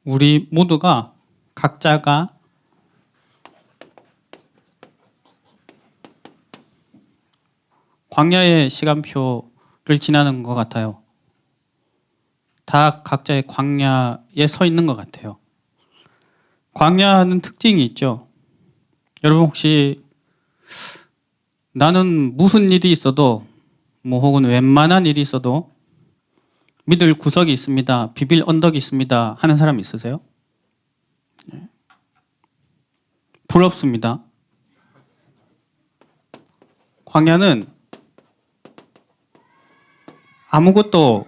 우리 모두가 각자가 광야의 시간표를 지나는 것 같아요. 다 각자의 광야에 서 있는 것 같아요. 광야는 특징이 있죠. 여러분 혹시 나는 무슨 일이 있어도 혹은 웬만한 일이 있어도 믿을 구석이 있습니다. 비빌 언덕이 있습니다. 하는 사람 있으세요? 부럽습니다. 광야는 아무것도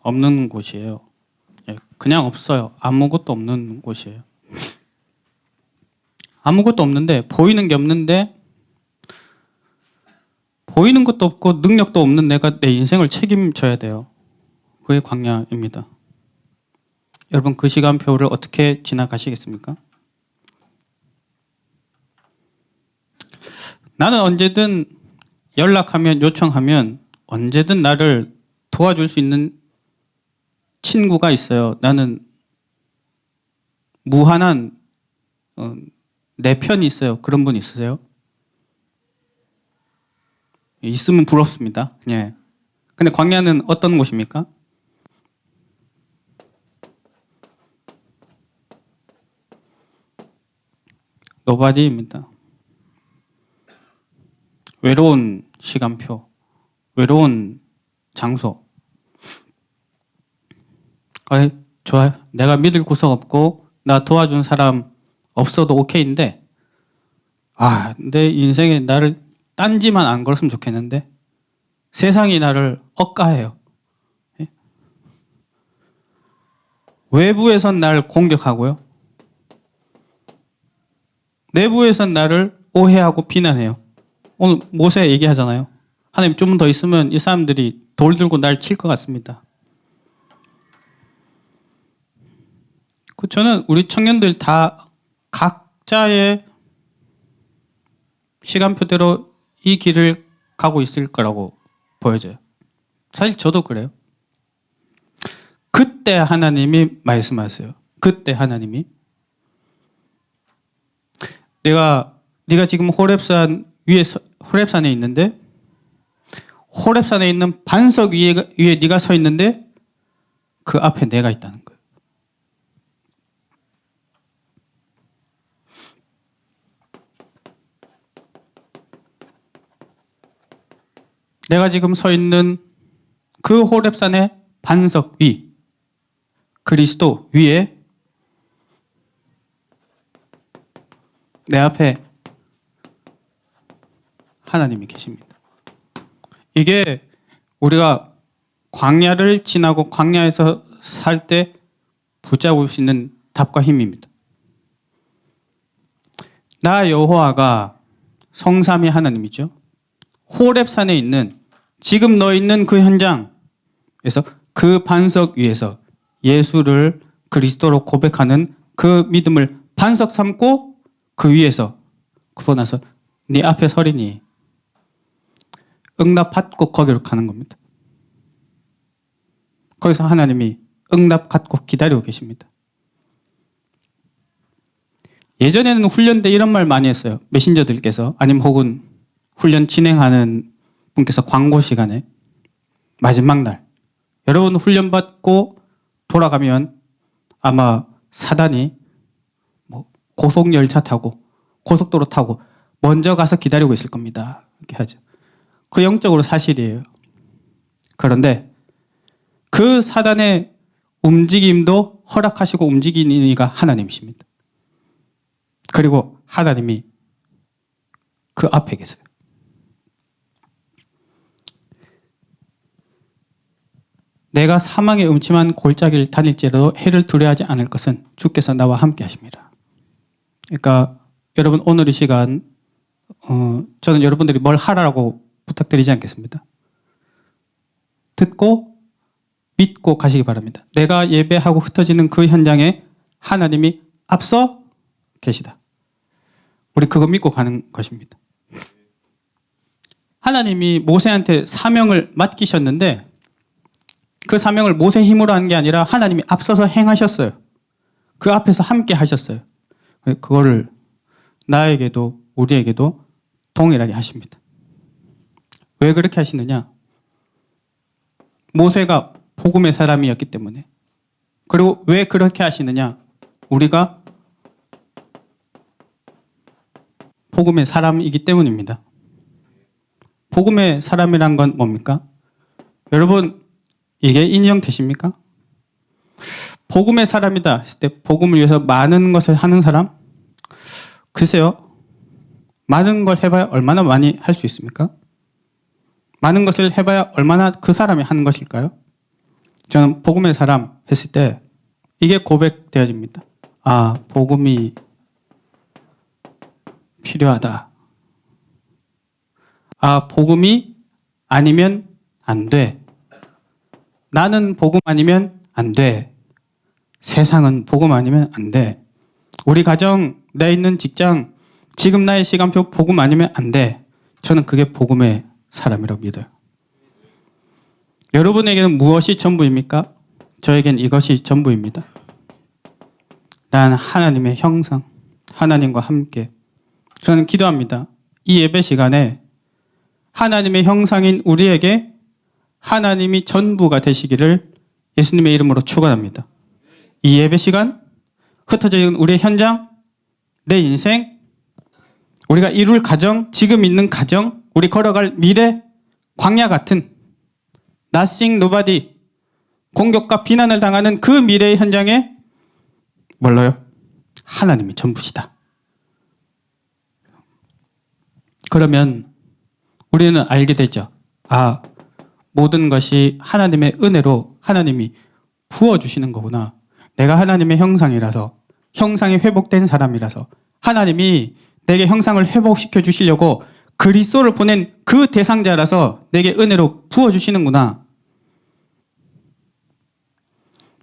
없는 곳이에요. 그냥 없어요. 아무것도 없는 곳이에요. 아무것도 없는데 보이는 게 없는데 보이는 것도 없고 능력도 없는 내가 내 인생을 책임져야 돼요. 그게 광야입니다. 여러분 그 시간표를 어떻게 지나가시겠습니까? 나는 언제든 연락하면 요청하면 언제든 나를 도와줄 수 있는 친구가 있어요. 나는 무한한 내 편이 있어요. 그런 분 있으세요? 있으면 부럽습니다. 예. 근데 광야는 어떤 곳입니까? 노바디입니다. 외로운 시간표, 외로운 장소. 좋아요. 내가 믿을 구석 없고 나 도와준 사람 없어도 오케이인데 내 인생에 나를 딴지만 안 걸었으면 좋겠는데 세상이 나를 억까해요. 예? 외부에선 나를 공격하고요. 내부에선 나를 오해하고 비난해요. 오늘 모세 얘기하잖아요. 하나님 좀 더 있으면 이 사람들이 돌 들고 날 칠 것 같습니다. 저는 우리 청년들 다 각자의 시간표대로 이 길을 가고 있을 거라고 보여져요. 사실 저도 그래요. 그때 하나님이 말씀하세요. 그때 하나님이 네가 지금 호렙산에 있는데 호렙산에 있는 반석 위에 네가 서 있는데 그 앞에 내가 있다는 거예요. 내가 지금 서 있는 그 호렙산의 반석 위, 그리스도 위에 내 앞에 하나님이 계십니다. 이게 우리가 광야를 지나고 광야에서 살 때 붙잡을 수 있는 답과 힘입니다. 나 여호와가 성삼위 하나님이죠. 호렙산에 있는 지금 너 있는 그 현장에서 그 반석 위에서 예수를 그리스도로 고백하는 그 믿음을 반석 삼고 그 위에서 그러고 나서 네 앞에 서리니 응답 받고 거기로 가는 겁니다. 거기서 하나님이 응답 받고 기다리고 계십니다. 예전에는 훈련 때 이런 말 많이 했어요. 메신저들께서 아니면 혹은 훈련 진행하는 분께서 광고 시간에 마지막 날 여러분 훈련 받고 돌아가면 아마 사단이 고속열차 타고 고속도로 타고 먼저 가서 기다리고 있을 겁니다. 이렇게 하죠. 그 영적으로 사실이에요. 그런데 그 사단의 움직임도 허락하시고 움직이는 이가 하나님이십니다. 그리고 하나님이 그 앞에 계세요. 내가 사망의 음침한 골짜기를 다닐지라도 해를 두려워하지 않을 것은 주께서 나와 함께 하십니다. 그러니까 여러분 오늘 이 시간 저는 여러분들이 뭘 하라고 부탁드리지 않겠습니다. 듣고 믿고 가시기 바랍니다. 내가 예배하고 흩어지는 그 현장에 하나님이 앞서 계시다. 우리 그거 믿고 가는 것입니다. 하나님이 모세한테 사명을 맡기셨는데 그 사명을 모세의 힘으로 한 게 아니라 하나님이 앞서서 행하셨어요. 그 앞에서 함께 하셨어요. 그거를 나에게도 우리에게도 동일하게 하십니다. 왜 그렇게 하시느냐? 모세가 복음의 사람이었기 때문에. 그리고 왜 그렇게 하시느냐? 우리가 복음의 사람이기 때문입니다. 복음의 사람이란 건 뭡니까? 여러분, 이게 인정되십니까? 복음의 사람이다 했을 때 복음을 위해서 많은 것을 하는 사람? 글쎄요. 많은 걸 해봐야 얼마나 많이 할 수 있습니까? 많은 것을 해봐야 얼마나 그 사람이 하는 것일까요? 저는 복음의 사람 했을 때 이게 고백되어집니다. 아, 복음이 필요하다. 아, 복음이 아니면 안 돼. 나는 복음 아니면 안 돼. 세상은 복음 아니면 안 돼. 우리 가정, 내 있는 직장, 지금 나의 시간표 복음 아니면 안 돼. 저는 그게 복음의 사람이라고 믿어요. 여러분에게는 무엇이 전부입니까? 저에겐 이것이 전부입니다. 난 하나님의 형상, 하나님과 함께. 저는 기도합니다. 이 예배 시간에 하나님의 형상인 우리에게 하나님이 전부가 되시기를 예수님의 이름으로 축원합니다. 이 예배 시간, 흩어져 있는 우리의 현장, 내 인생, 우리가 이룰 가정, 지금 있는 가정, 우리 걸어갈 미래, 광야 같은 nothing, nobody, 공격과 비난을 당하는 그 미래의 현장에 뭘로요? 하나님이 전부시다. 그러면 우리는 알게 되죠. 아, 모든 것이 하나님의 은혜로 하나님이 부어주시는 거구나. 내가 하나님의 형상이라서, 형상이 회복된 사람이라서 하나님이 내게 형상을 회복시켜 주시려고 그리스도를 보낸 그 대상자라서 내게 은혜로 부어주시는구나.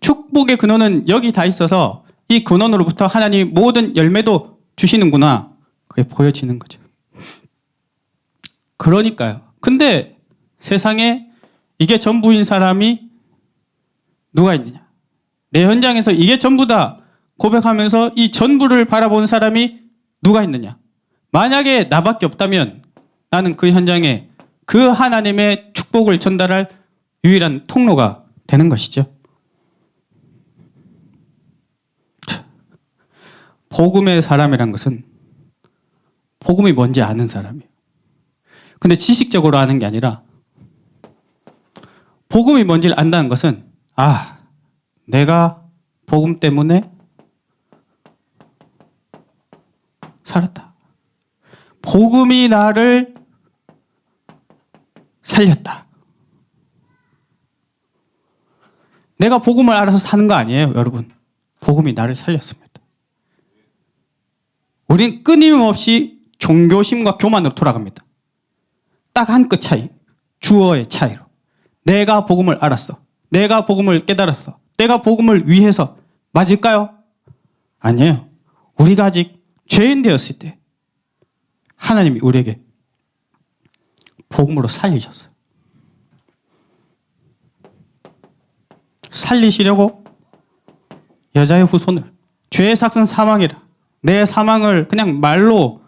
축복의 근원은 여기 다 있어서 이 근원으로부터 하나님이 모든 열매도 주시는구나. 그게 보여지는 거죠. 그러니까요. 근데 세상에 이게 전부인 사람이 누가 있느냐? 내 현장에서 이게 전부다 고백하면서 이 전부를 바라보는 사람이 누가 있느냐? 만약에 나밖에 없다면 나는 그 현장에 그 하나님의 축복을 전달할 유일한 통로가 되는 것이죠. 복음의 사람이란 것은 복음이 뭔지 아는 사람이에요. 근데 지식적으로 아는 게 아니라 복음이 뭔지를 안다는 것은 아, 내가 복음 때문에 살았다. 복음이 나를 살렸다. 내가 복음을 알아서 사는 거 아니에요, 여러분. 복음이 나를 살렸습니다. 우린 끊임없이 종교심과 교만으로 돌아갑니다. 딱 한 끗 차이, 주어의 차이로. 내가 복음을 알았어. 내가 복음을 깨달았어. 내가 복음을 위해서. 맞을까요? 아니에요. 우리가 아직 죄인 되었을 때 하나님이 우리에게 복음으로 살리셨어요. 살리시려고 여자의 후손을, 죄의 삭은 사망이라, 내 사망을 그냥 말로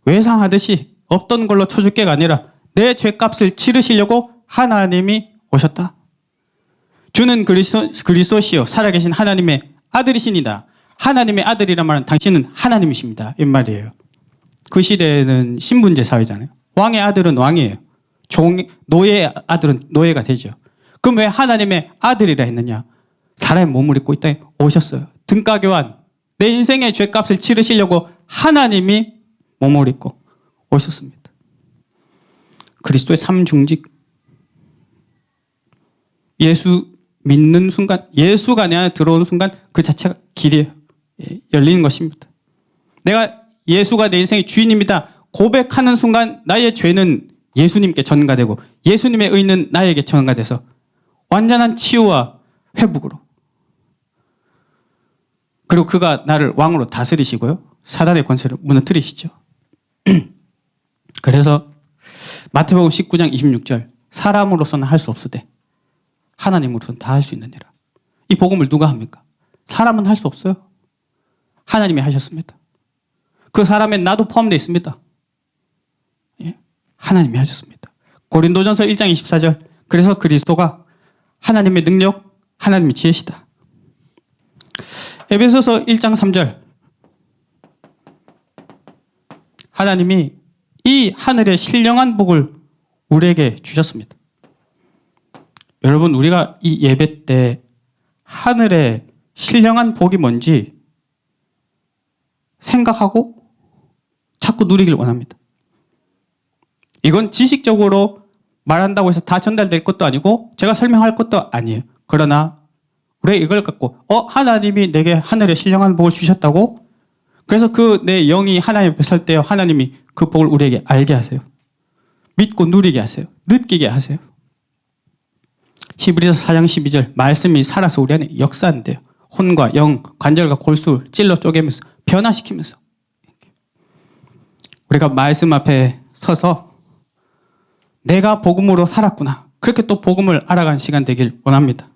외상하듯이 없던 걸로 쳐줄게가 아니라 내 죄값을 치르시려고 하나님이 오셨다. 주는 그리스도시요 살아계신 하나님의 아들이시니다. 하나님의 아들이란 말은 당신은 하나님이십니다. 이 말이에요. 그 시대에는 신분제 사회잖아요. 왕의 아들은 왕이에요. 노예의 아들은 노예가 되죠. 그럼 왜 하나님의 아들이라 했느냐? 사람의 몸을 입고 이 땅에 오셨어요. 등가교환, 내 인생의 죄값을 치르시려고 하나님이 몸을 입고 오셨습니다. 그리스도의 삼중직, 예수 믿는 순간, 예수가 내 안에 들어오는 순간 그 자체가 길이에요. 열리는 것입니다. 내가 예수가 내 인생의 주인입니다. 고백하는 순간 나의 죄는 예수님께 전가되고 예수님의 의는 나에게 전가돼서 완전한 치유와 회복으로. 그리고 그가 나를 왕으로 다스리시고요. 사단의 권세를 무너뜨리시죠. 그래서 마태복음 19장 26절 사람으로서는 할 수 없으되 하나님으로서는 다 할 수 있느니라. 이 복음을 누가 합니까? 사람은 할 수 없어요. 하나님이 하셨습니다. 그 사람에 나도 포함되어 있습니다. 예? 하나님이 하셨습니다. 고린도전서 1장 24절. 그래서 그리스도가 하나님의 능력, 하나님의 지혜시다. 에베소서 1장 3절. 하나님이 이 하늘의 신령한 복을 우리에게 주셨습니다. 여러분, 우리가 이 예배 때 하늘의 신령한 복이 뭔지 생각하고 자꾸 누리길 원합니다. 이건 지식적으로 말한다고 해서 다 전달될 것도 아니고 제가 설명할 것도 아니에요. 그러나 우리가 이걸 갖고 하나님이 내게 하늘의 신령한 복을 주셨다고, 그래서 그 내 영이 하나님 앞에 설 때 하나님이 그 복을 우리에게 알게 하세요. 믿고 누리게 하세요. 느끼게 하세요. 히브리서 4장 12절. 말씀이 살아서 우리 안에 역사한대요. 혼과 영, 관절과 골수를 찔러 쪼개면서 변화시키면서 우리가 말씀 앞에 서서 내가 복음으로 살았구나, 그렇게 또 복음을 알아가는 시간 되길 원합니다.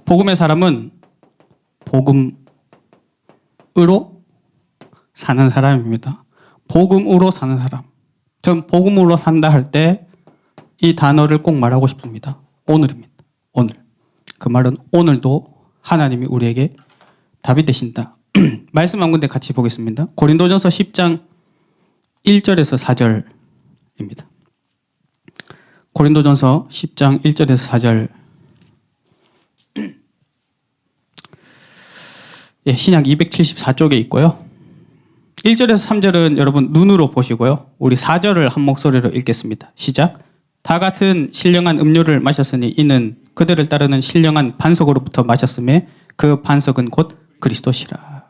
복음의 사람은 복음으로 사는 사람입니다. 복음으로 사는 사람. 전 복음으로 산다 할 때 이 단어를 꼭 말하고 싶습니다. 오늘입니다. 오늘. 그 말은 오늘도 하나님이 우리에게 답이 되신다. 말씀 한 군데 같이 보겠습니다. 고린도전서 10장 1절에서 4절입니다. 고린도전서 10장 1절에서 4절. 예, 신약 274쪽에 있고요. 1절에서 3절은 여러분 눈으로 보시고요. 우리 4절을 한 목소리로 읽겠습니다. 시작. 다 같은 신령한 음료를 마셨으니 이는 그들을 따르는 신령한 반석으로부터 마셨음에 그 반석은 곧 그리스도시라.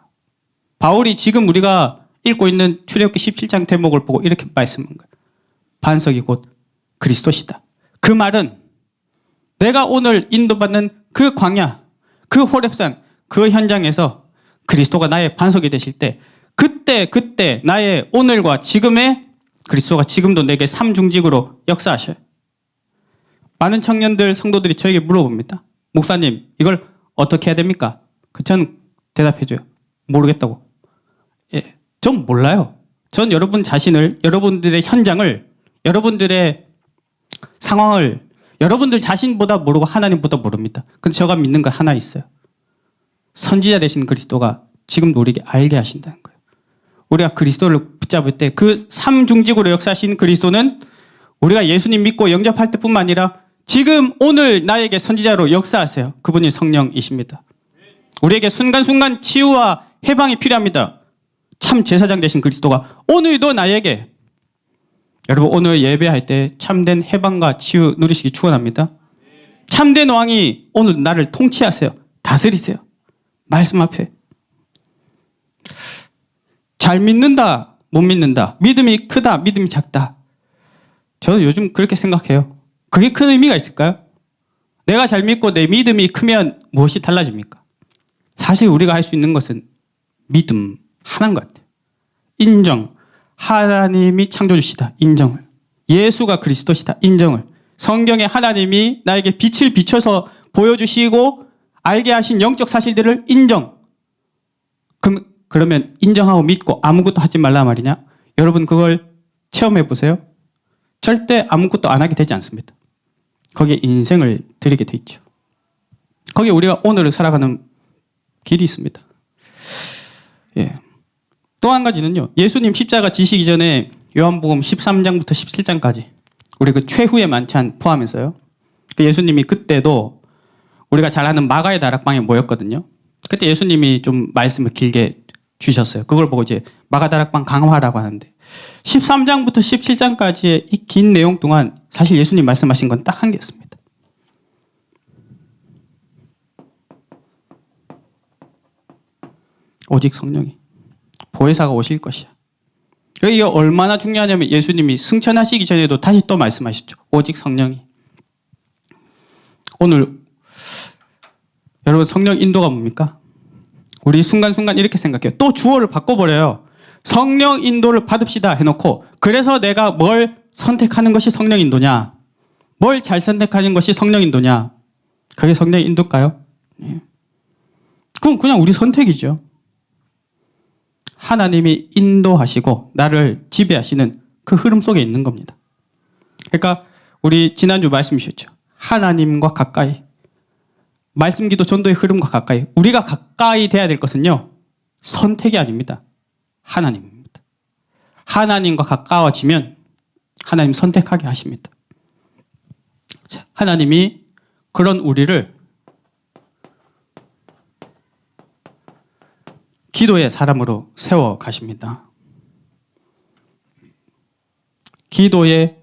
바울이 지금 우리가 읽고 있는 출애굽기 17장 대목을 보고 이렇게 말씀한 거예요. 반석이 곧 그리스도시다. 그 말은 내가 오늘 인도받는 그 광야, 그 호렙산, 그 현장에서 그리스도가 나의 반석이 되실 때 그때 나의 오늘과 지금의 그리스도가 지금도 내게 삼중직으로 역사하셔요. 많은 청년들, 성도들이 저에게 물어봅니다. 목사님, 이걸 어떻게 해야 됩니까? 전 대답해줘요. 모르겠다고. 예, 전 몰라요. 전 여러분 자신을, 여러분들의 현장을, 여러분들의 상황을 여러분들 자신보다 모르고 하나님보다 모릅니다. 근데 제가 믿는 거 하나 있어요. 선지자 되신 그리스도가 지금도 우리에게 알게 하신다는 거예요. 우리가 그리스도를 붙잡을 때 그 삼중직으로 역사하신 그리스도는 우리가 예수님 믿고 영접할 때뿐만 아니라 지금 오늘 나에게 선지자로 역사하세요. 그분이 성령이십니다. 우리에게 순간순간 치유와 해방이 필요합니다. 참 제사장 되신 그리스도가 오늘도 나에게, 여러분 오늘 예배할 때 참된 해방과 치유 누리시기 축원합니다. 참된 왕이 오늘 나를 통치하세요. 다스리세요. 말씀 앞에. 잘 믿는다, 못 믿는다, 믿음이 크다, 믿음이 작다. 저는 요즘 그렇게 생각해요. 그게 큰 의미가 있을까요? 내가 잘 믿고 내 믿음이 크면 무엇이 달라집니까? 사실 우리가 할 수 있는 것은 믿음 하나인 것 같아요. 인정. 하나님이 창조주시다. 인정을. 예수가 그리스도시다. 인정을. 성경에 하나님이 나에게 빛을 비춰서 보여주시고 알게 하신 영적 사실들을 인정. 그러면 인정하고 믿고 아무것도 하지 말라 말이냐? 여러분 그걸 체험해 보세요. 절대 아무것도 안 하게 되지 않습니다. 거기에 인생을 드리게 돼 있죠. 거기에 우리가 오늘을 살아가는 길이 있습니다. 예. 또 한 가지는요. 예수님 십자가 지시기 전에 요한복음 13장부터 17장까지 우리 그 최후의 만찬 포함해서요. 그 예수님이 그때도 우리가 잘 아는 마가의 다락방에 모였거든요. 그때 예수님이 좀 말씀을 길게 주셨어요. 그걸 보고 이제 마가 다락방 강화라고 하는데 13장부터 17장까지의 이 긴 내용 동안 사실 예수님 말씀하신 건 딱 한 개였습니다. 오직 성령이 보혜사가 오실 것이야. 이게 얼마나 중요하냐면 예수님이 승천하시기 전에도 다시 또 말씀하셨죠. 오직 성령이. 오늘 여러분 성령 인도가 뭡니까? 우리 순간순간 이렇게 생각해요. 또 주어를 바꿔버려요. 성령 인도를 받읍시다 해놓고 그래서 내가 뭘 선택하는 것이 성령 인도냐? 뭘 잘 선택하는 것이 성령 인도냐? 그게 성령 인도일까요? 예. 그건 그냥 우리 선택이죠. 하나님이 인도하시고 나를 지배하시는 그 흐름 속에 있는 겁니다. 그러니까 우리 지난주 말씀 주셨죠. 하나님과 가까이. 말씀 기도 전도의 흐름과 가까이. 우리가 가까이 돼야 될 것은요. 선택이 아닙니다. 하나님입니다. 하나님과 가까워지면 하나님 선택하게 하십니다. 하나님이 그런 우리를 기도의 사람으로 세워 가십니다. 기도의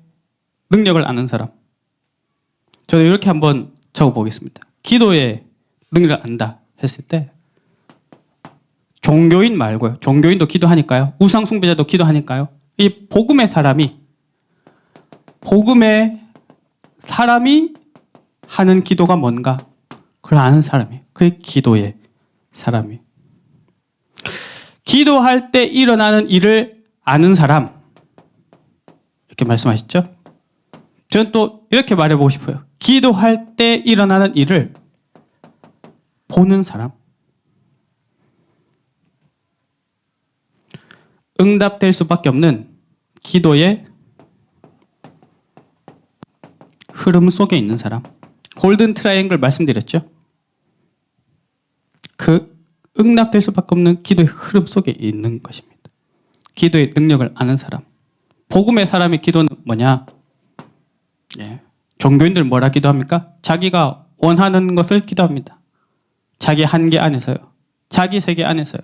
능력을 아는 사람. 저는 이렇게 한번 적어보겠습니다. 기도의 능력을 안다 했을 때 종교인 말고요. 종교인도 기도하니까요. 우상숭배자도 기도하니까요. 이 복음의 사람이 하는 기도가 뭔가 그걸 아는 사람이에요. 그게 기도의 사람이에요. 기도할 때 일어나는 일을 아는 사람 이렇게 말씀하셨죠? 저는 또 이렇게 말해보고 싶어요. 기도할 때 일어나는 일을 보는 사람. 응답될 수밖에 없는 기도의 흐름 속에 있는 사람. 골든 트라이앵글 말씀드렸죠? 그 응답될 수밖에 없는 기도의 흐름 속에 있는 것입니다. 기도의 능력을 아는 사람. 복음의 사람의 기도는 뭐냐? 예. 종교인들 뭐라 기도합니까? 자기가 원하는 것을 기도합니다. 자기 한계 안에서요. 자기 세계 안에서요.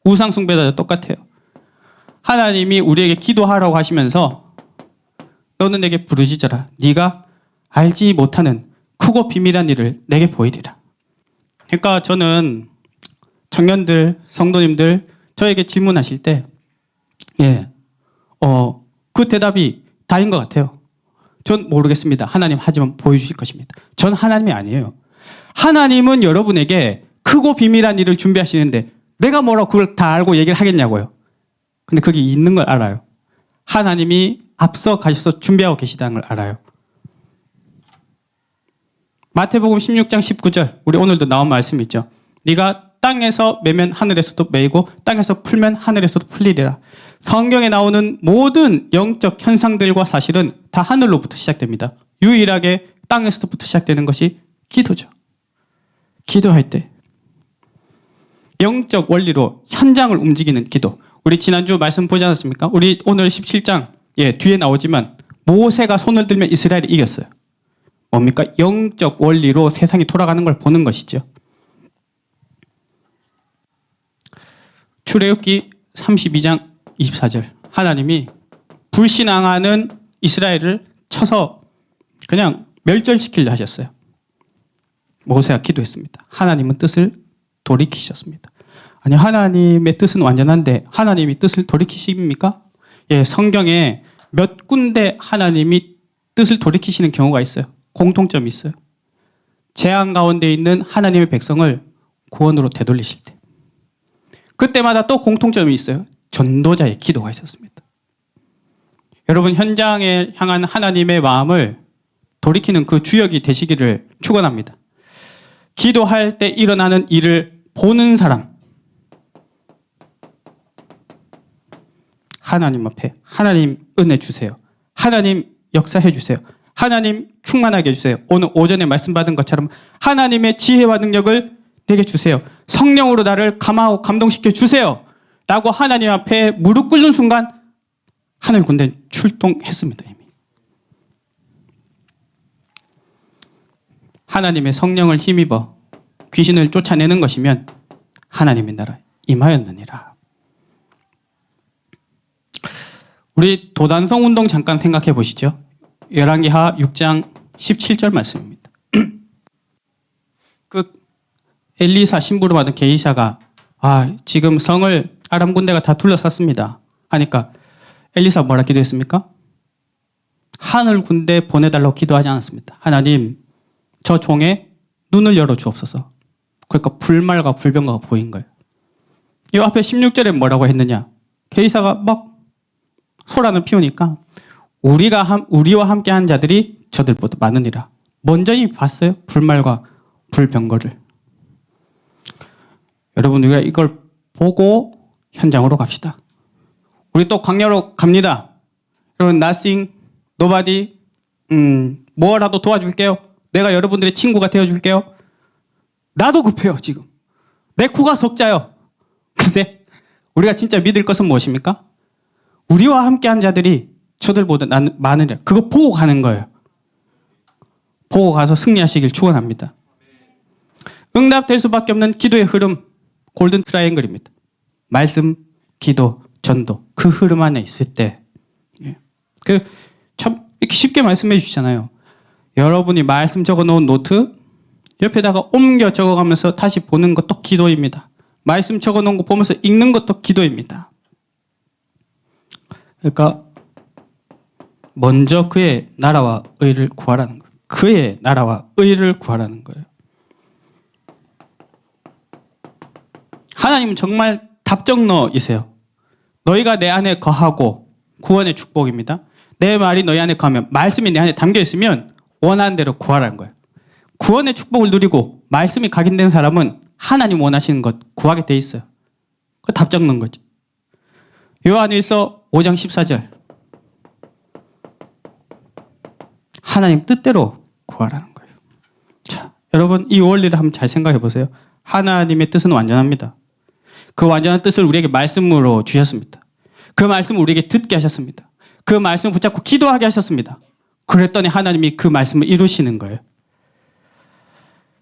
우상숭배자도 똑같아요. 하나님이 우리에게 기도하라고 하시면서 너는 내게 부르짖어라. 네가 알지 못하는 크고 비밀한 일을 내게 보이리라. 그러니까 저는 청년들, 성도님들 저에게 질문하실 때 그 대답이 다인 것 같아요. 전 모르겠습니다. 하나님 하지만 보여주실 것입니다. 전 하나님이 아니에요. 하나님은 여러분에게 크고 비밀한 일을 준비하시는데 내가 뭐라고 그걸 다 알고 얘기를 하겠냐고요. 근데 그게 있는 걸 알아요. 하나님이 앞서 가셔서 준비하고 계시다는 걸 알아요. 마태복음 16장 19절 우리 오늘도 나온 말씀 있죠. 네가 땅에서 매면 하늘에서도 매이고 땅에서 풀면 하늘에서도 풀리리라. 성경에 나오는 모든 영적 현상들과 사실은 다 하늘로부터 시작됩니다. 유일하게 땅에서부터 시작되는 것이 기도죠. 기도할 때 영적 원리로 현장을 움직이는 기도. 우리 지난주 말씀 보지 않았습니까? 우리 오늘 17장 뒤에 나오지만 모세가 손을 들면 이스라엘이 이겼어요. 뭡니까? 영적 원리로 세상이 돌아가는 걸 보는 것이죠. 출애굽기 32장 24절 하나님이 불신앙하는 이스라엘을 쳐서 그냥 멸절시키려 하셨어요. 모세가 기도했습니다. 하나님은 뜻을 돌이키셨습니다. 아니 하나님의 뜻은 완전한데 하나님이 뜻을 돌이키십니까? 성경에 몇 군데 하나님이 뜻을 돌이키시는 경우가 있어요. 공통점이 있어요. 재앙 가운데 있는 하나님의 백성을 구원으로 되돌리실 때. 그때마다 또 공통점이 있어요. 전도자의 기도가 있었습니다. 여러분 현장에 향한 하나님의 마음을 돌이키는 그 주역이 되시기를 축원합니다. 기도할 때 일어나는 일을 보는 사람. 하나님 앞에 하나님 은혜 주세요. 하나님 역사해 주세요. 하나님 충만하게 해주세요. 오늘 오전에 말씀받은 것처럼 하나님의 지혜와 능력을 내게 주세요. 성령으로 나를 감화하고 감동시켜 주세요. 라고 하나님 앞에 무릎 꿇는 순간 하늘 군대는 출동했습니다. 이미. 하나님의 성령을 힘입어 귀신을 쫓아내는 것이면 하나님의 나라에 임하였느니라. 우리 도단성 운동 잠깐 생각해 보시죠. 열왕기하 6장 17절 말씀입니다. 그 엘리사 신부로 받은 게이샤가 지금 성을 아람 군대가 다 둘러쌌습니다. 하니까 엘리사 뭐라 기도했습니까? 하늘 군대 보내달라고 기도하지 않았습니다. 하나님 저 종의 눈을 열어 주옵소서. 그러니까 불말과 불병거가 보인 거예요. 이 앞에 16절에 뭐라고 했느냐? 게이사가 막 소란을 피우니까 우리와 함께한 자들이 저들보다 많으니라. 먼저 이미 봤어요. 불말과 불병거를. 여러분, 우리가 이걸 보고 현장으로 갑시다. 우리 또 광야로 갑니다. 여러분, nothing, nobody, 뭐라도 도와줄게요. 내가 여러분들의 친구가 되어줄게요. 나도 급해요, 지금. 내 코가 석자요. 근데 우리가 진짜 믿을 것은 무엇입니까? 우리와 함께한 자들이 저들보다 많으리라. 그거 보고 가는 거예요. 보고 가서 승리하시길 축원합니다. 응답될 수밖에 없는 기도의 흐름, 골든 트라이앵글입니다. 말씀, 기도, 전도. 그 흐름 안에 있을 때, 참 이렇게 쉽게 말씀해 주시잖아요. 여러분이 말씀 적어놓은 노트 옆에다가 옮겨 적어가면서 다시 보는 것도 기도입니다. 말씀 적어놓은 거 보면서 읽는 것도 기도입니다. 그러니까 먼저 그의 나라와 의를 구하라는 거예요. 그의 나라와 의를 구하라는 거예요. 하나님은 정말 답정너이세요. 너희가 내 안에 거하고 구원의 축복입니다. 내 말이 너희 안에 거하면, 말씀이 내 안에 담겨 있으면 원하는 대로 구하라는 거예요. 구원의 축복을 누리고 말씀이 각인된 사람은 하나님 원하시는 것 구하게 돼 있어요. 그 답정는 거죠. 요한일서 5장 14절. 하나님 뜻대로 구하라는 거예요. 자, 여러분, 이 원리를 한번 잘 생각해 보세요. 하나님의 뜻은 완전합니다. 그 완전한 뜻을 우리에게 말씀으로 주셨습니다. 그 말씀을 우리에게 듣게 하셨습니다. 그 말씀을 붙잡고 기도하게 하셨습니다. 그랬더니 하나님이 그 말씀을 이루시는 거예요.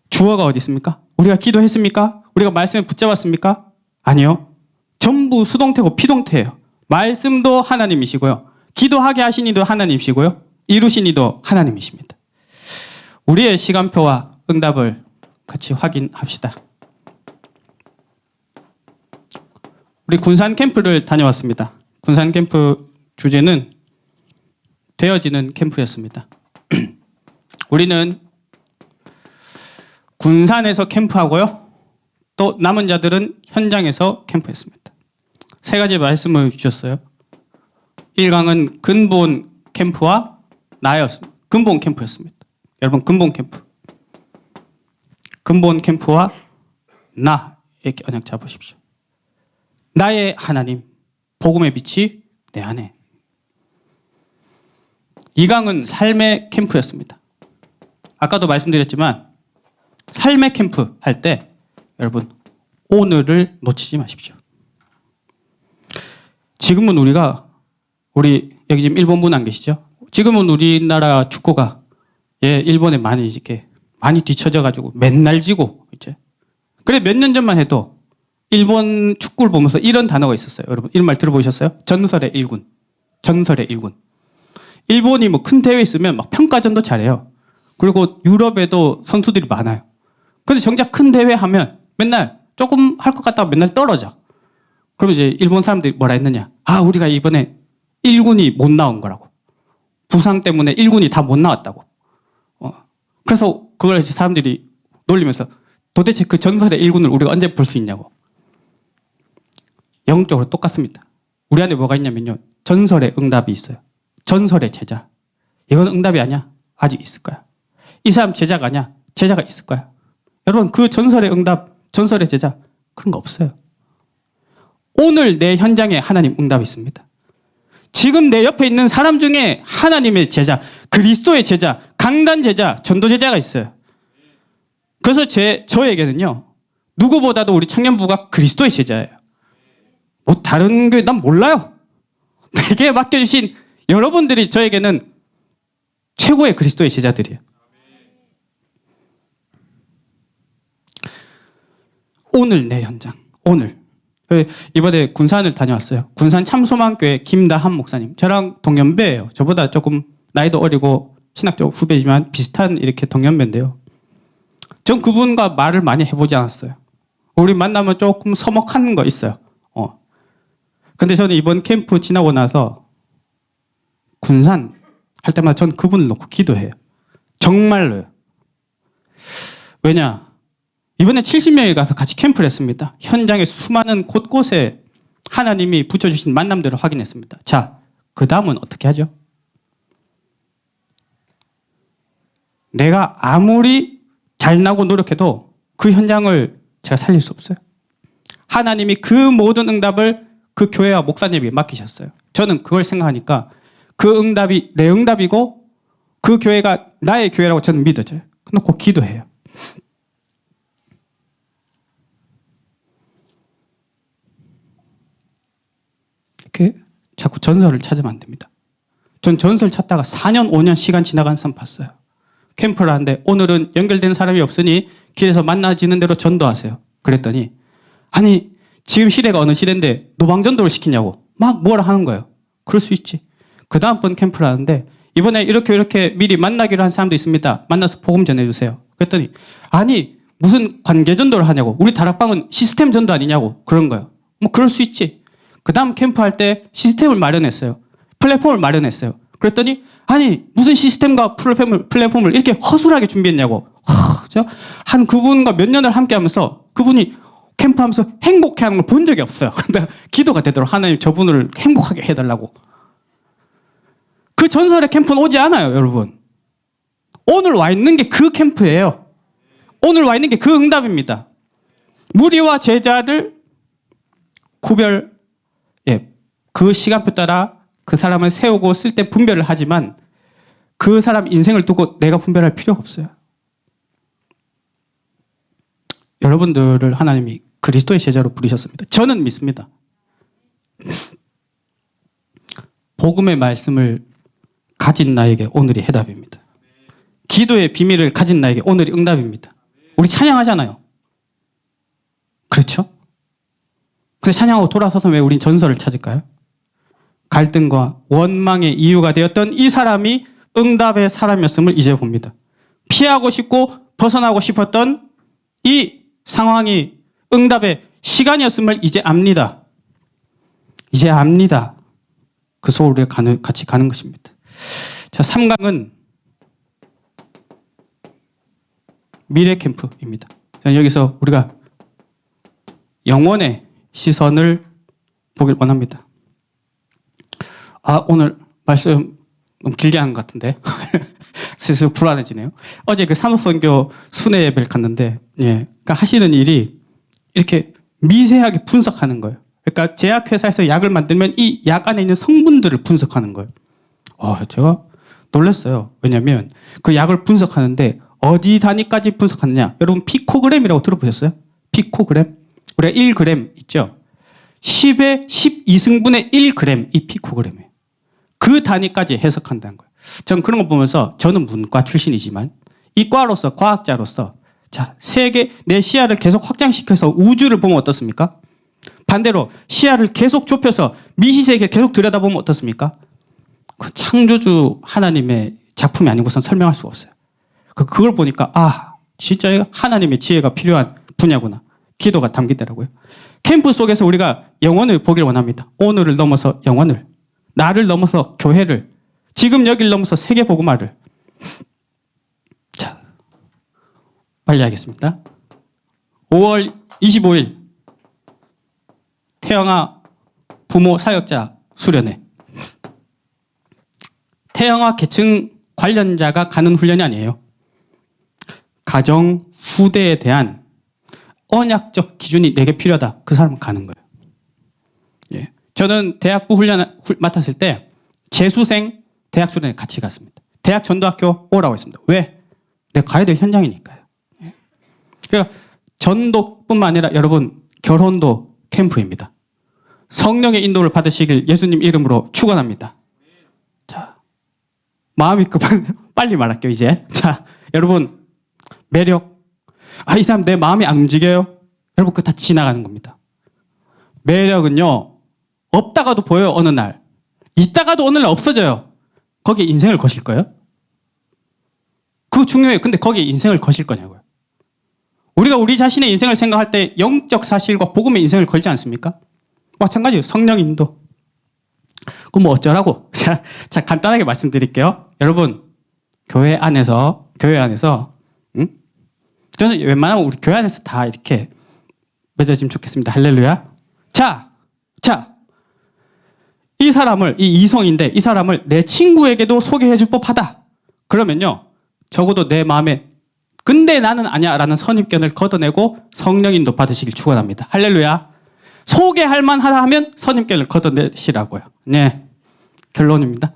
주어가 어디 있습니까? 우리가 기도했습니까? 우리가 말씀에 붙잡았습니까? 아니요. 전부 수동태고 피동태예요. 말씀도 하나님이시고요. 기도하게 하신 이도 하나님이시고요. 이루신 이도 하나님이십니다. 우리의 시간표와 응답을 같이 확인합시다. 우리 군산 캠프를 다녀왔습니다. 군산 캠프 주제는 되어지는 캠프였습니다. 우리는 군산에서 캠프하고요. 또 남은 자들은 현장에서 캠프했습니다. 세 가지 말씀을 주셨어요. 1강은 근본 캠프와 나였습니다. 근본 캠프였습니다. 여러분, 근본 캠프. 근본 캠프와 나의 언약 잡으십시오. 나의 하나님, 복음의 빛이 내 안에. 2강은 삶의 캠프였습니다. 아까도 말씀드렸지만 삶의 캠프 할 때 여러분, 오늘을 놓치지 마십시오. 지금은 우리 여기 지금 일본 분 안 계시죠? 지금은 우리나라 축구가 일본에 많이 뒤처져 가지고 맨날 지고 이제. 그래, 몇 년 전만 해도 일본 축구를 보면서 이런 단어가 있었어요. 여러분, 이런 말 들어보셨어요? 전설의 일군. 전설의 일군. 일본이 뭐 큰 대회 있으면 막 평가전도 잘해요. 그리고 유럽에도 선수들이 많아요. 근데 정작 큰 대회 하면 맨날 조금 할 것 같다가 맨날 떨어져. 그러면 이제 일본 사람들이 뭐라 했느냐? 아, 우리가 이번에 1군이 못 나온 거라고. 부상 때문에 1군이 다 못 나왔다고. 그래서 그걸 이제 사람들이 놀리면서 도대체 그 전설의 1군을 우리가 언제 볼 수 있냐고. 영적으로 똑같습니다. 우리 안에 뭐가 있냐면요. 전설의 응답이 있어요. 전설의 제자. 이건 응답이 아니야. 아직 있을 거야. 이 사람 제자가 아니야. 제자가 있을 거야. 여러분, 그 전설의 응답, 전설의 제자, 그런 거 없어요. 오늘 내 현장에 하나님 응답이 있습니다. 지금 내 옆에 있는 사람 중에 하나님의 제자, 그리스도의 제자, 강단 제자, 전도 제자가 있어요. 그래서 저에게는요, 누구보다도 우리 청년부가 그리스도의 제자예요. 뭐 다른 게 난 몰라요. 내게 맡겨주신 여러분들이 저에게는 최고의 그리스도의 제자들이에요. 오늘 내 현장, 오늘. 이번에 군산을 다녀왔어요. 군산 참소망교회 김다한 목사님. 저랑 동년배예요. 저보다 조금 나이도 어리고 신학적 후배지만 비슷한 이렇게 동년배인데요. 전 그분과 말을 많이 해보지 않았어요. 우리 만나면 조금 서먹한 거 있어요. 근데 저는 이번 캠프 지나고 나서 군산 할 때마다 전 그분을 놓고 기도해요. 정말로요. 왜냐? 이번에 70명이 가서 같이 캠프를 했습니다. 현장의 수많은 곳곳에 하나님이 붙여주신 만남들을 확인했습니다. 자, 그 다음은 어떻게 하죠? 내가 아무리 잘나고 노력해도 그 현장을 제가 살릴 수 없어요. 하나님이 그 모든 응답을 그 교회와 목사님에게 맡기셨어요. 저는 그걸 생각하니까 그 응답이 내 응답이고 그 교회가 나의 교회라고 저는 믿어져요. 그놓고 기도해요. 이렇게 자꾸 전설을 찾으면 안 됩니다. 전 전설 찾다가 4년, 5년 시간 지나간 사람 봤어요. 캠프를 하는데 오늘은 연결된 사람이 없으니 길에서 만나지는 대로 전도하세요. 그랬더니 아니 지금 시대가 어느 시대인데 노방전도를 시키냐고 막 뭐라 하는 거예요. 그럴 수 있지. 그 다음번 캠프를 하는데 이번에 이렇게 미리 만나기로 한 사람도 있습니다. 만나서 복음 전해주세요. 그랬더니 아니 무슨 관계전도를 하냐고. 우리 다락방은 시스템 전도 아니냐고. 그런 거예요. 뭐 그럴 수 있지. 그 다음 캠프 할 때 시스템을 마련했어요. 플랫폼을 마련했어요. 그랬더니 아니 무슨 시스템과 플랫폼을 이렇게 허술하게 준비했냐고. 한 그분과 몇 년을 함께 하면서 그분이 캠프하면서 행복해하는 걸 본 적이 없어요. 그런데 기도가 되도록 하나님 저분을 행복하게 해달라고. 그 전설의 캠프는 오지 않아요, 여러분. 오늘 와 있는 게 그 캠프예요. 오늘 와 있는 게 그 응답입니다. 무리와 제자를 그 시간표 따라 그 사람을 세우고 쓸 때 분별을 하지만 그 사람 인생을 두고 내가 분별할 필요가 없어요. 여러분들을 하나님이 그리스도의 제자로 부르셨습니다. 저는 믿습니다. 복음의 말씀을 가진 나에게 오늘이 해답입니다. 기도의 비밀을 가진 나에게 오늘이 응답입니다. 우리 찬양하잖아요. 그렇죠? 근데 찬양하고 돌아서서 왜 우린 전설을 찾을까요? 갈등과 원망의 이유가 되었던 이 사람이 응답의 사람이었음을 이제 봅니다. 피하고 싶고 벗어나고 싶었던 이 상황이 응답의 시간이었음을 이제 압니다. 이제 압니다. 그 속으로 같이 가는 것입니다. 자, 3강은 미래 캠프입니다. 여기서 우리가 영혼의 시선을 보길 원합니다. 오늘 말씀 너무 길게 한 것 같은데 슬슬 불안해지네요. 어제 그 산업선교 순회 예배를 갔는데 그러니까 하시는 일이 이렇게 미세하게 분석하는 거예요. 그러니까 제약회사에서 약을 만들면 이 약 안에 있는 성분들을 분석하는 거예요. 제가 놀랐어요. 왜냐하면 그 약을 분석하는데 어디 단위까지 분석하느냐. 여러분 피코그램이라고 들어보셨어요? 피코그램? 우리가 1g 있죠? 10의 12승분의 1g 이 피코그램이에요. 그 단위까지 해석한다는 거예요. 전 그런 거 보면서 저는 문과 출신이지만 이과로서 과학자로서 자, 세계 내 시야를 계속 확장시켜서 우주를 보면 어떻습니까? 반대로 시야를 계속 좁혀서 미시세계를 계속 들여다보면 어떻습니까? 그 창조주 하나님의 작품이 아니고선 설명할 수가 없어요. 그걸 보니까 진짜 하나님의 지혜가 필요한 분야구나. 기도가 담기더라고요. 캠프 속에서 우리가 영혼을 보길 원합니다. 오늘을 넘어서 영혼을, 나를 넘어서 교회를, 지금 여기를 넘어서 세계복음화를. 자, 빨리 하겠습니다. 5월 25일 태영아 부모 사역자 수련회. 태영아 계층 관련자가 가는 훈련이 아니에요. 가정 후대에 대한 언약적 기준이 내게 필요하다. 그 사람은 가는 거예요. 저는 대학부 훈련 맡았을 때 재수생 대학 수련회 같이 갔습니다. 대학 전도학교 오라고 했습니다. 왜? 내가 가야 될 현장이니까요. 그러니까 전도뿐만 아니라 여러분 결혼도 캠프입니다. 성령의 인도를 받으시길 예수님 이름으로 축원합니다. 자, 마음이 급한 빨리 말할게요 이제. 자, 여러분 매력. 이 사람 내 마음이 안 움직여요. 여러분 그거 다 지나가는 겁니다. 매력은요 없다가도 보여요. 어느 날 있다가도 어느 날 없어져요. 거기에 인생을 거실 거예요? 그거 중요해요. 근데 거기에 인생을 거실 거냐고요. 우리가 우리 자신의 인생을 생각할 때 영적 사실과 복음의 인생을 걸지 않습니까? 마찬가지예요. 성령 인도. 그럼 뭐 어쩌라고? 자, 간단하게 말씀드릴게요. 여러분 교회 안에서 저는 웬만하면 우리 교회 안에서 다 이렇게 맺어지면 좋겠습니다. 할렐루야. 자, 이 이성인데 이 사람을 내 친구에게도 소개해 줄 법하다. 그러면요, 적어도 내 마음에 근데 나는 아니야 라는 선입견을 걷어내고 성령 인도 받으시길 축원합니다. 할렐루야. 소개할 만하다 하면 선입견을 걷어내시라고요. 네, 결론입니다.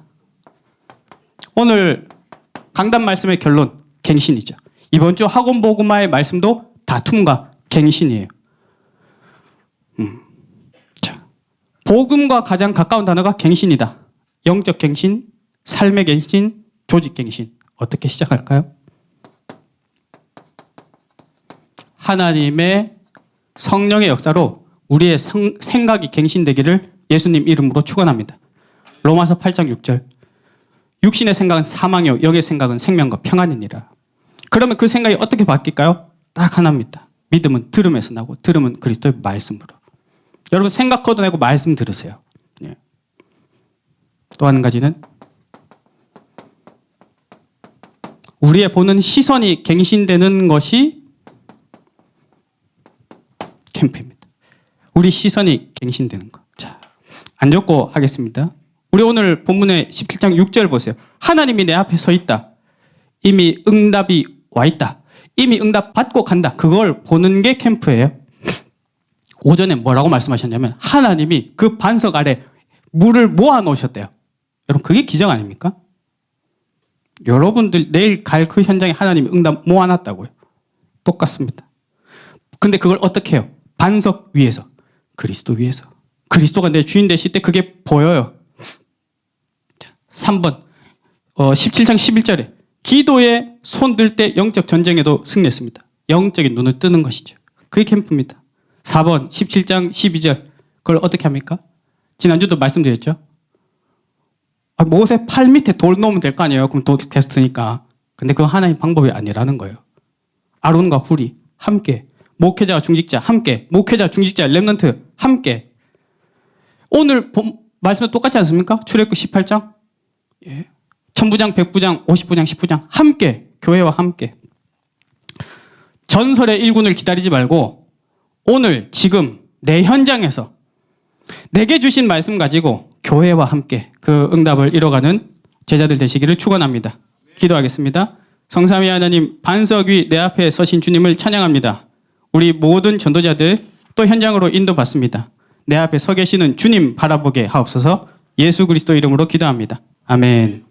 오늘 강단 말씀의 결론, 갱신이죠. 이번 주 학원 복음화의 말씀도 다툼과 갱신이에요. 자, 복음과 가장 가까운 단어가 갱신이다. 영적 갱신, 삶의 갱신, 조직 갱신. 어떻게 시작할까요? 하나님의 성령의 역사로 우리의 생각이 갱신되기를 예수님 이름으로 축원합니다. 로마서 8장 6절. 육신의 생각은 사망이요 영의 생각은 생명과 평안이니라. 그러면 그 생각이 어떻게 바뀔까요? 딱 하나입니다. 믿음은 들음에서 나고 들음은 그리스도의 말씀으로. 여러분 생각 걷어내고 말씀 들으세요. 예. 또 한 가지는 우리의 보는 시선이 갱신되는 것이 캠프입니다. 우리 시선이 갱신되는 것. 자, 안 적고 하겠습니다. 우리 오늘 본문의 17장 6절 보세요. 하나님이 내 앞에 서 있다. 이미 응답이 와 있다. 이미 응답 받고 간다. 그걸 보는 게 캠프예요. 오전에 뭐라고 말씀하셨냐면 하나님이 그 반석 아래 물을 모아 놓으셨대요. 여러분 그게 기적 아닙니까? 여러분들 내일 갈 그 현장에 하나님이 응답 모아 놨다고요. 똑같습니다. 근데 그걸 어떻게 해요? 반석 위에서, 그리스도 위에서. 그리스도가 내 주인 되실 때 그게 보여요. 3번 17장 11절에 기도에 손들 때 영적 전쟁에도 승리했습니다. 영적인 눈을 뜨는 것이죠. 그게 캠프입니다. 4번 17장 12절 그걸 어떻게 합니까? 지난주도 말씀드렸죠. 모세 팔 밑에 돌 놓으면 될 거 아니에요. 그럼 돌 계속 드니까. 근데 그건 하나님 방법이 아니라는 거예요. 아론과 훌이 함께, 목회자와 중직자 함께, 목회자, 중직자, 렘넌트 함께. 오늘 말씀도 똑같지 않습니까? 출애굽기 18장. 예. 천부장, 백부장, 50부장, 10부장 함께, 교회와 함께. 전설의 일군을 기다리지 말고 오늘 지금 내 현장에서 내게 주신 말씀 가지고 교회와 함께 그 응답을 이뤄가는 제자들 되시기를 축원합니다. 기도하겠습니다. 성삼위 하나님, 반석 위 내 앞에 서신 주님을 찬양합니다. 우리 모든 전도자들 또 현장으로 인도받습니다. 내 앞에 서 계시는 주님 바라보게 하옵소서. 예수 그리스도 이름으로 기도합니다. 아멘.